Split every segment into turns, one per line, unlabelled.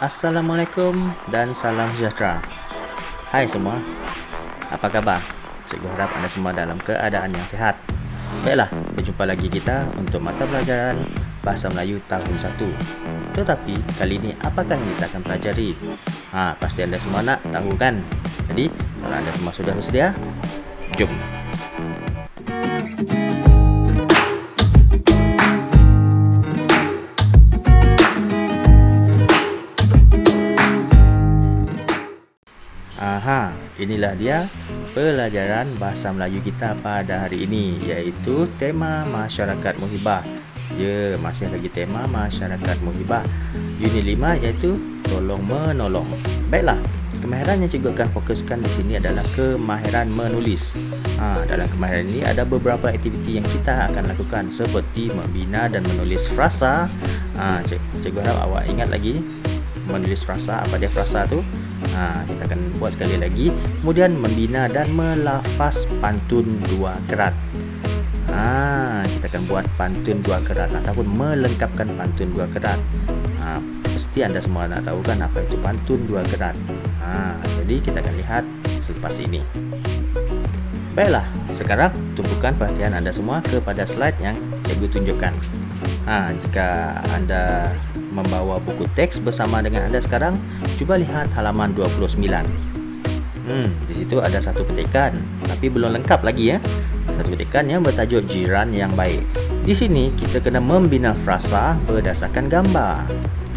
Assalamualaikum dan salam sejahtera. Hai semua, apa kabar? Cikgu harap anda semua dalam keadaan yang sihat. Baiklah, berjumpa lagi kita untuk mata pelajaran Bahasa Melayu tahun 1. Tetapi kali ini apakah yang kita akan pelajari? Pasti anda semua nak tahu kan? Jadi, kalau anda semua sudah bersedia, jom. Inilah dia pelajaran Bahasa Melayu kita pada hari ini, iaitu tema Masyarakat Muhibah. Ya, masih lagi tema Masyarakat Muhibah. Unit 5 iaitu Tolong Menolong. Baiklah, kemahiran yang cikgu akan fokuskan di sini adalah kemahiran menulis. Dalam kemahiran ini ada beberapa aktiviti yang kita akan lakukan seperti membina dan menulis frasa. Cikgu harap awak ingat lagi menulis frasa. Apa dia frasa tu? Kita akan buat sekali lagi. Kemudian membina dan melafaz pantun dua kerat. Kita akan buat pantun dua kerat ataupun melengkapkan pantun dua kerat. Pasti anda semua nak tahu kan apa itu pantun dua kerat. Jadi kita akan lihat selepas ini. Baiklah, sekarang tumpukan perhatian anda semua kepada slide yang cikgu tunjukkan. Jika anda membawa buku teks bersama dengan anda sekarang, cuba lihat halaman 29. Di situ ada satu petikan, tapi belum lengkap lagi ya. Satu petikan yang bertajuk Jiran yang Baik. Di sini kita kena membina frasa berdasarkan gambar.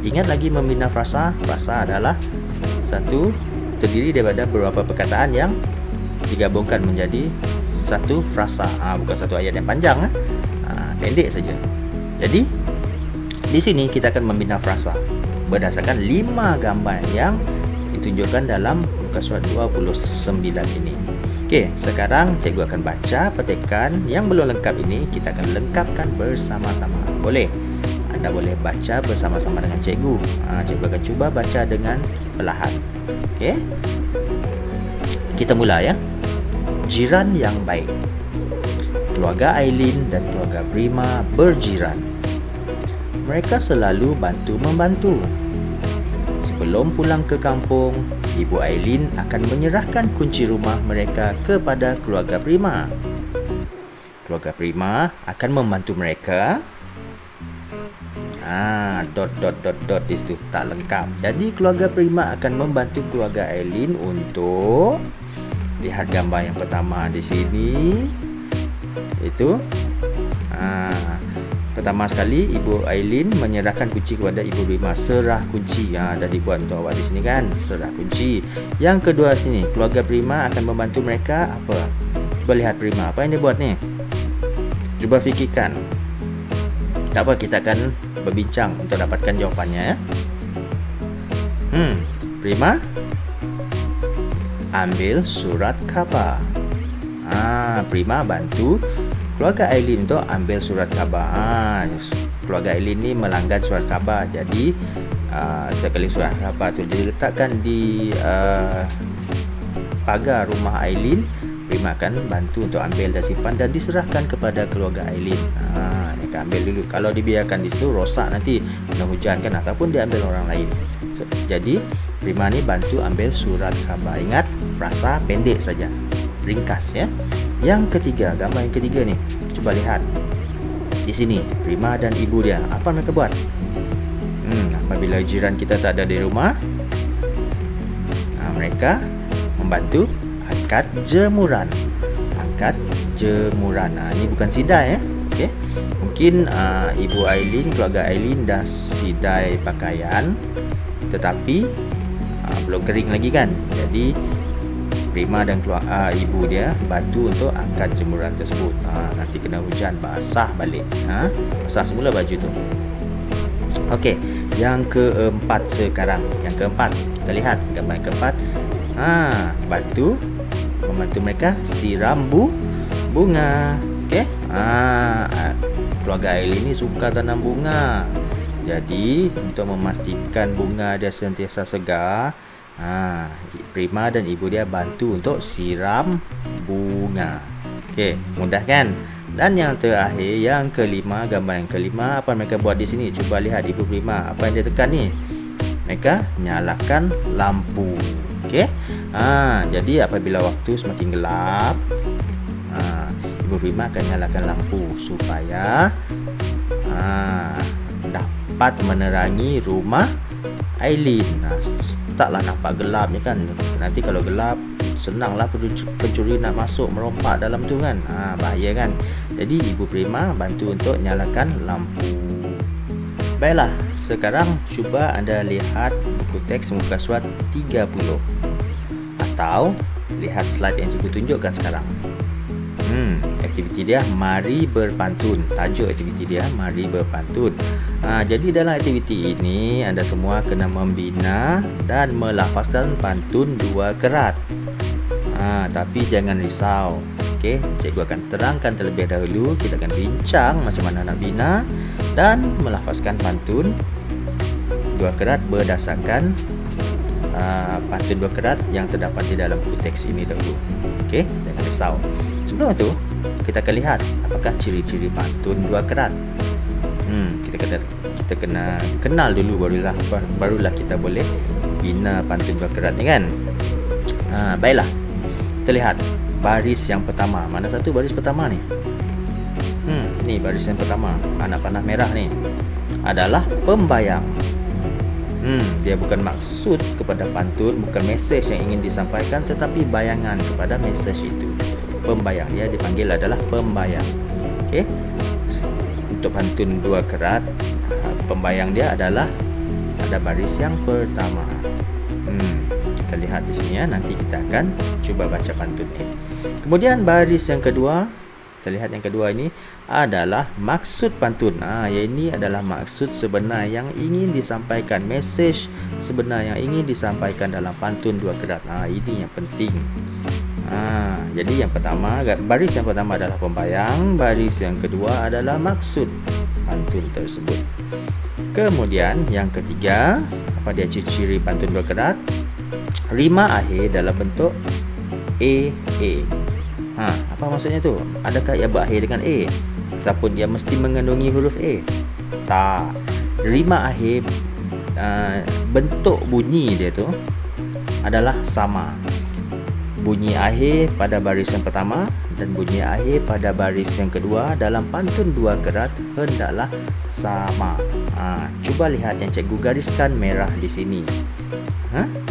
Ingat lagi membina frasa. Frasa adalah terdiri daripada beberapa perkataan yang digabungkan menjadi satu frasa. Bukan satu ayat yang panjang, pendek saja. Jadi di sini kita akan membina frasa berdasarkan 5 gambar yang ditunjukkan dalam muka surat 29 ini. Okey, sekarang cikgu akan baca petikan yang belum lengkap ini, kita akan lengkapkan bersama-sama. Boleh? Anda boleh baca bersama-sama dengan cikgu. Cikgu akan cuba baca dengan perlahan. Okey? Kita mula ya. Jiran yang baik. Keluarga Aileen dan keluarga Prima berjiran. Mereka selalu bantu-membantu. Sebelum pulang ke kampung, Ibu Aileen akan menyerahkan kunci rumah mereka kepada keluarga Prima. Keluarga Prima akan membantu mereka. Di situ tak lengkap. Jadi keluarga Prima akan membantu keluarga Aileen untuk, lihat gambar yang pertama di sini. Itu pertama sekali, Ibu Aileen menyerahkan kunci kepada Ibu Prima. Serah kunci. Dah dibuat untuk awak di sini kan. Serah kunci. Yang kedua sini, keluarga Prima akan membantu mereka apa? Cuba lihat Prima. Apa yang dia buat ni? Cuba fikirkan. Tak apa, kita akan berbincang untuk dapatkan jawapannya ya. Prima ambil surat khabar. Prima bantu keluarga Aileen untuk ambil surat khabar. Keluarga Aileen ni melanggan surat khabar. Jadi setiap kali surat khabar tu diletakkan di pagar rumah Aileen, Prima akan bantu untuk ambil dan simpan dan diserahkan kepada keluarga Aileen. Mereka ambil dulu. Kalau dibiarkan di situ rosak nanti, kena hujan kan, ataupun diambil orang lain. Jadi Prima ni bantu ambil surat khabar. Ingat, frasa pendek saja, ringkas ya. Yang ketiga, gambar yang ketiga ni, cuba lihat di sini. Prima dan ibu dia, apa mereka buat? Apabila jiran kita tak ada di rumah, mereka membantu angkat jemuran. Angkat jemuran. Ini bukan sidai ya. Okey. Mungkin Ibu Aileen, keluarga Aileen dah sidai pakaian, tetapi belum kering lagi kan. Jadi Prima dan ibu dia bantu untuk angkat jemuran tersebut. Nanti kena hujan, basah balik. Basah semula baju tu. Okey, yang keempat sekarang. Yang keempat, kita lihat gambar yang keempat. Membantu mereka siram bunga. Okey. Keluarga Aileen ni suka tanam bunga. Jadi untuk memastikan bunga dia sentiasa segar, Prima dan ibu dia bantu untuk siram bunga. Okey, mudah kan? Dan yang terakhir, yang kelima, gambar yang kelima, apa mereka buat di sini? Cuba lihat Ibu Prima, apa yang dia tekan ni? mereka nyalakan lampu. Okey. Jadi apabila waktu semakin gelap, Ibu Prima akan nyalakan lampu supaya dapat menerangi rumah Aileen. Taklah nampak gelap ni kan. Nanti kalau gelap, senanglah pencuri nak masuk merompak dalam tu kan. Bahaya kan. Jadi Ibu Prima bantu untuk nyalakan lampu. Baiklah, sekarang cuba anda lihat buku teks muka surat 30 atau lihat slide yang cikgu tunjukkan sekarang. Aktiviti dia mari berpantun. Tajuk aktiviti dia mari berpantun. Jadi dalam aktiviti ini anda semua kena membina dan melafazkan pantun 2 kerat. Tapi jangan risau. Okey, cikgu akan terangkan terlebih dahulu. Kita akan bincang macam mana nak bina dan melafazkan pantun 2 kerat berdasarkan pantun 2 kerat yang terdapat di dalam buku teks ini dahulu. Okey, jangan risau. Sebelum itu, kita akan lihat apakah ciri-ciri pantun 2 kerat. Kita kena kenal dulu, barulah kita boleh bina pantun 2 kerat ni kan. Baiklah. Kita lihat baris yang pertama. Mana satu baris pertama ni? Ni baris yang pertama. Anak panah merah ni adalah pembayang. Dia bukan maksud kepada pantun, bukan mesej yang ingin disampaikan, tetapi bayangan kepada mesej itu. Pembayang, dia dipanggil adalah pembayang. Okey. Untuk pantun 2 kerat, pembayang dia adalah pada baris yang pertama. Kita lihat di sini ya, nanti kita akan cuba baca pantun ini. Kemudian baris yang kedua, kita lihat yang kedua ini adalah maksud pantun. Ini adalah maksud sebenar yang ingin disampaikan, mesej sebenar yang ingin disampaikan dalam pantun 2 kerat. Ini yang penting. Jadi yang pertama, baris yang pertama adalah pembayang, baris yang kedua adalah maksud pantun tersebut. Kemudian yang ketiga, apa dia ciri-ciri pantun 2 kerat? Rima akhir dalam bentuk A. Apa maksudnya tu? Adakah ia berakhir dengan A ataupun dia mesti mengandungi huruf A? Tak. Rima akhir, bentuk bunyi dia tu adalah sama. Bunyi akhir pada baris yang pertama dan bunyi akhir pada baris yang kedua dalam pantun 2 kerat hendaklah sama. Cuba lihat yang cikgu gariskan merah di sini.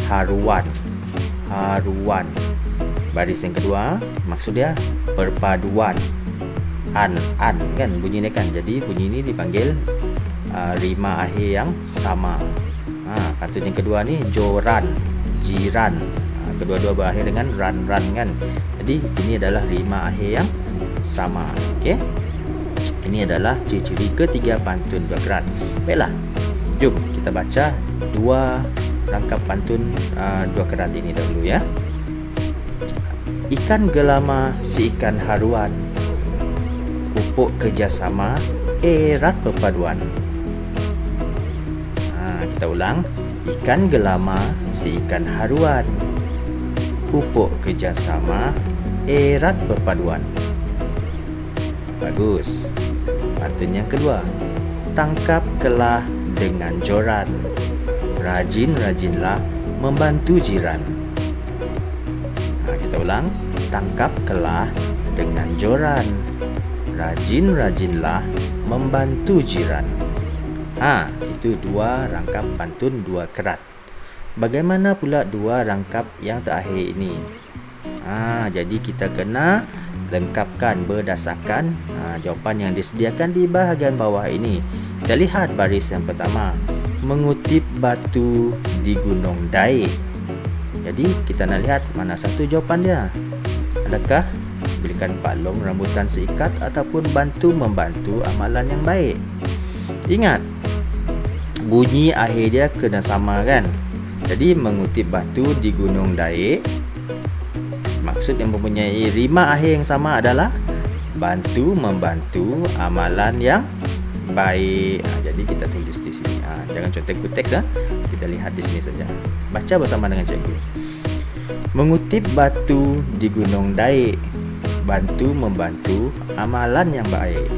Haruan. Baris yang kedua maksud dia perpaduan. An kan bunyi ni kan. Jadi bunyi ni dipanggil rima akhir yang sama. Pantun yang kedua ni joran, jiran. Kedua-dua berakhir dengan ran kan. Jadi ini adalah rima akhir yang sama. Okey. Ini adalah ciri-ciri ketiga pantun 2 kerat. Baiklah. Jom kita baca 2 rangkap pantun 2 kerat ini dahulu ya. Ikan gelama si ikan haruan, pupuk kerjasama erat perpaduan. Kita ulang. Ikan gelama si ikan haruan, pupuk kerjasama erat perpaduan. Bagus. Pantun yang kedua. Tangkap kelah dengan joran, rajin-rajinlah membantu jiran. Kita ulang. Tangkap kelah dengan joran, rajin-rajinlah membantu jiran. Itu 2 rangkap pantun 2 kerat. Bagaimana pula 2 rangkap yang terakhir ini? Jadi kita kena lengkapkan berdasarkan jawapan yang disediakan di bahagian bawah ini. Kita lihat baris yang pertama. Mengutip batu di Gunung Daik. Jadi kita nak lihat mana satu jawapan dia. Adakah belikan palung rambutan seikat ataupun bantu membantu amalan yang baik? Ingat, bunyi akhir dia kena sama kan? Jadi mengutip batu di Gunung Daik, maksud yang mempunyai rima akhir yang sama adalah bantu membantu amalan yang baik. Jadi kita tulis di sini. Jangan contek teks Kita lihat di sini saja. Baca bersama dengan cikgu. Mengutip batu di Gunung Daik, bantu membantu amalan yang baik.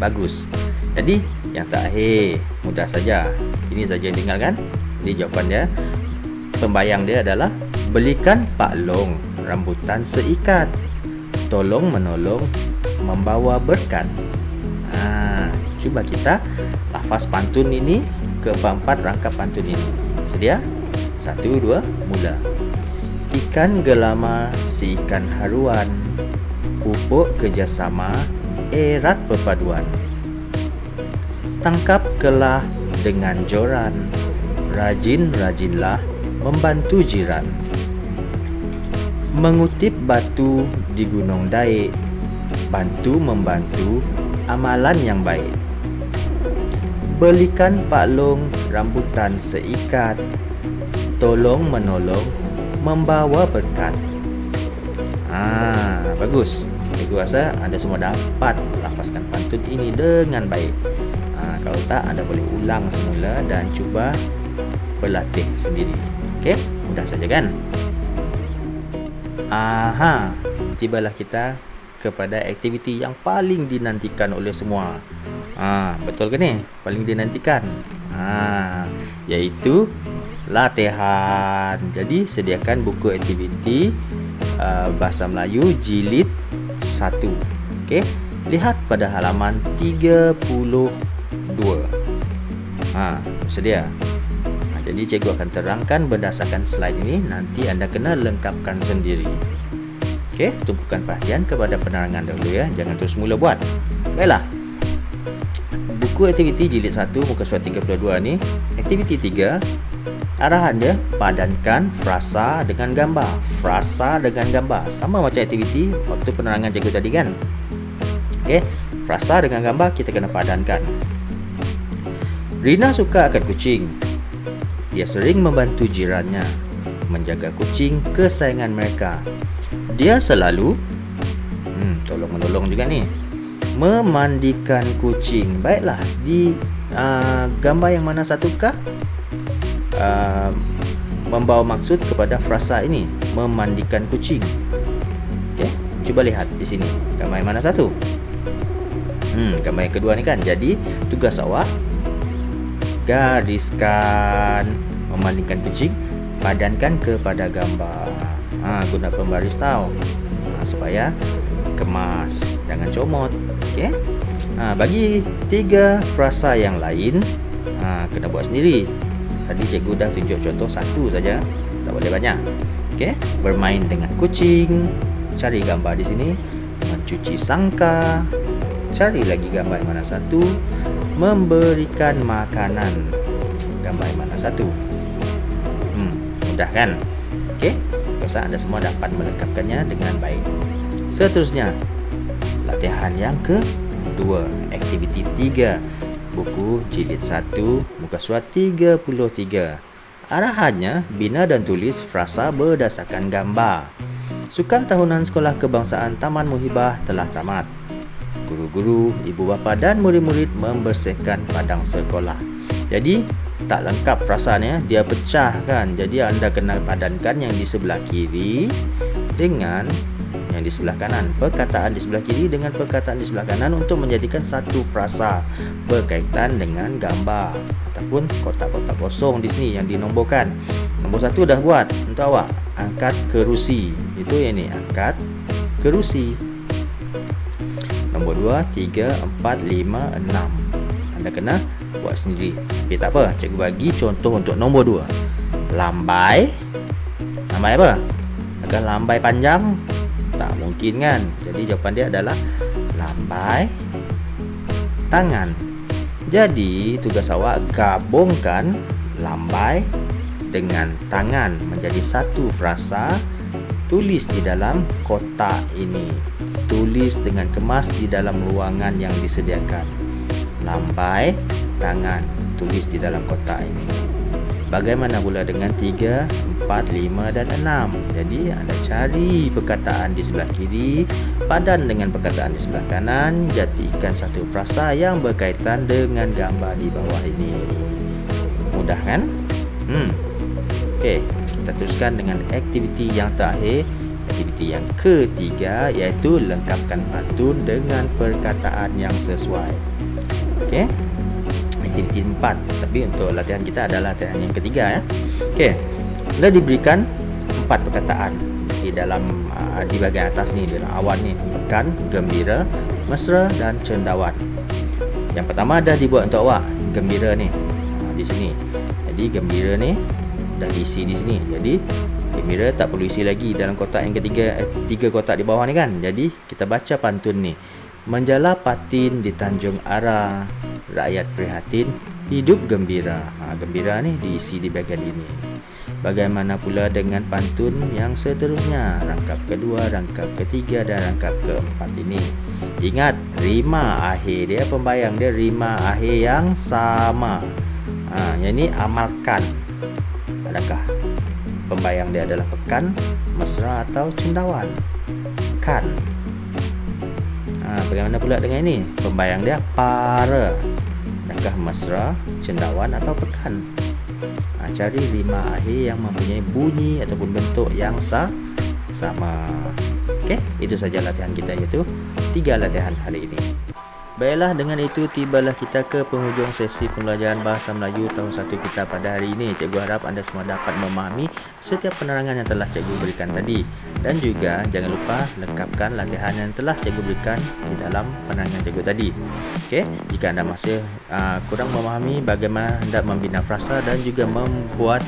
Bagus. Jadi yang terakhir, Mudah saja. Ini saja yang tinggal kan? Jadi jawapan dia, pembayang dia adalah belikan Pak Long rambutan seikat, tolong menolong membawa berkat. Cuba kita lafaz pantun ini ke empat rangkap pantun ini. Sedia? 1, 2, mula. Ikan gelama si ikan haruan, pupuk kerjasama erat perpaduan. Tangkap kelah dengan joran, rajin-rajinlah membantu jiran. Mengutip batu di gunung Daik, bantu membantu amalan yang baik. Belikan Pak Long rambutan seikat, tolong menolong membawa berkat. Bagus. Saya rasa anda semua dapat lafazkan pantun ini dengan baik. Kalau tak, anda boleh ulang semula dan cuba berlatih sendiri. Okey, mudah saja kan? Tibalah kita kepada aktiviti yang paling dinantikan oleh semua. Betul ke ni? Paling dinantikan. Iaitu latihan. Jadi sediakan buku aktiviti Bahasa Melayu jilid 1. Okey, lihat pada halaman 32. Sedia. Jadi cikgu akan terangkan berdasarkan slide ini. Nanti anda kena lengkapkan sendiri. Okey, tumpukan perhatian kepada penerangan dahulu ya. Jangan terus mula buat. Baiklah. Buku aktiviti jilid 1 muka surat 32 ni, aktiviti 3. Arahan dia, padankan frasa dengan gambar. Frasa dengan gambar sama macam aktiviti waktu penerangan cikgu tadi kan. Okey, frasa dengan gambar kita kena padankan. Rina suka akan kucing. Dia sering membantu jirannya menjaga kucing kesayangan mereka. Dia selalu tolong-menolong juga ni, memandikan kucing. Baiklah, di gambar yang mana satukah membawa maksud kepada frasa ini, memandikan kucing? Okey, cuba lihat di sini. Gambar yang mana satu? Gambar yang kedua ni kan. Jadi tugas awak gariskan memandikan kucing, padankan kepada gambar. Guna pembaris tau, supaya kemas, jangan comot. Okey. Bagi 3 frasa yang lain, kena buat sendiri. Tadi cikgu dah tunjuk contoh 1 saja, tak boleh banyak. Okey, bermain dengan kucing, cari gambar di sini. Mencuci sangka, cari lagi gambar yang mana satu. Memberikan makanan, gambar yang mana satu. Mudah kan? Okey, rasa anda semua dapat melengkapkannya dengan baik. Seterusnya, latihan yang kedua, aktiviti 3, buku jilid 1 muka surat 33. Arahannya, bina dan tulis frasa berdasarkan gambar. Sukan tahunan Sekolah Kebangsaan Taman Muhibah telah tamat. Guru-guru, ibu bapa dan murid-murid membersihkan padang sekolah. Jadi tak lengkap frasanya, dia pecah kan. Jadi anda kena padankan yang di sebelah kiri dengan yang di sebelah kanan. Perkataan di sebelah kiri dengan perkataan di sebelah kanan untuk menjadikan satu frasa berkaitan dengan gambar ataupun kotak-kotak kosong di sini yang dinomborkan. Nombor 1 dah buat untuk awak. Angkat kerusi. Itu yang ni, angkat kerusi. Nombor 2, 3, 4, 5, 6. Anda kena buat sendiri. Tapi tak apa, cikgu bagi contoh untuk nombor 2. Lambai. Lambai apa? Agak lambai panjang? Tak mungkin kan? Jadi jawapan dia adalah lambai tangan. Jadi tugas awak gabungkan lambai dengan tangan menjadi satu frasa. Tulis di dalam kotak ini. Tulis dengan kemas di dalam ruangan yang disediakan. Lambai tangan, tulis di dalam kotak ini. Bagaimana pula dengan 3, 4, 5 dan 6? Jadi anda cari perkataan di sebelah kiri, padan dengan perkataan di sebelah kanan, jadikan satu frasa yang berkaitan dengan gambar di bawah ini. Mudah kan? Okey, kita teruskan dengan aktiviti yang terakhir. Aktiviti yang ketiga, iaitu lengkapkan pantun dengan perkataan yang sesuai. Okey, aktiviti 4, tapi untuk latihan kita adalah latihan yang ketiga ya. Okey. Anda diberikan 4 perkataan di dalam di bahagian atas ni, dalam awan ni, pekan, gembira, mesra dan cendawan. Yang pertama dah dibuat untuk awak, gembira ni di sini. Jadi gembira ni dah diisi di sini. Jadi gembira tak perlu isi lagi dalam kotak yang ketiga, 3 kotak di bawah ni kan. Jadi kita baca pantun ni. Menjala patin di Tanjung Ara, rakyat prihatin, hidup gembira. Gembira ni diisi di bahagian ini. Bagaimana pula dengan pantun yang seterusnya, rangkap kedua, rangkap ketiga dan rangkap keempat ini. Ingat, rima akhir dia, pembayang dia rima akhir yang sama. Yang ni amalkan. Adakah pembayang dia adalah pekan, mesra atau cendawan? Kan. Bagaimana pula dengan ini? Pembayang dia para. Adakah mesra, cendawan atau pekan? Cari rima akhir yang mempunyai bunyi ataupun bentuk yang sama. Okey, itu saja latihan kita, iaitu 3 latihan hari ini. Baiklah, dengan itu tibalah kita ke penghujung sesi pembelajaran Bahasa Melayu tahun 1 kita pada hari ini. Cikgu harap anda semua dapat memahami setiap penerangan yang telah cikgu berikan tadi. Dan juga jangan lupa lengkapkan latihan yang telah cikgu berikan di dalam penerangan cikgu tadi. Okey, jika anda masih kurang memahami bagaimana anda membina frasa dan juga membuat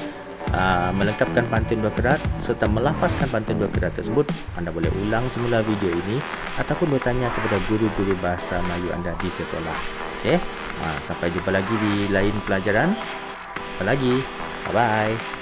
melengkapkan pantun berkerat serta melafazkan pantun berkerat tersebut, anda boleh ulang semula video ini ataupun bertanya kepada guru-guru bahasa Melayu anda di sekolah. Okey, sampai jumpa lagi di lain pelajaran. Jumpa lagi. Bye bye.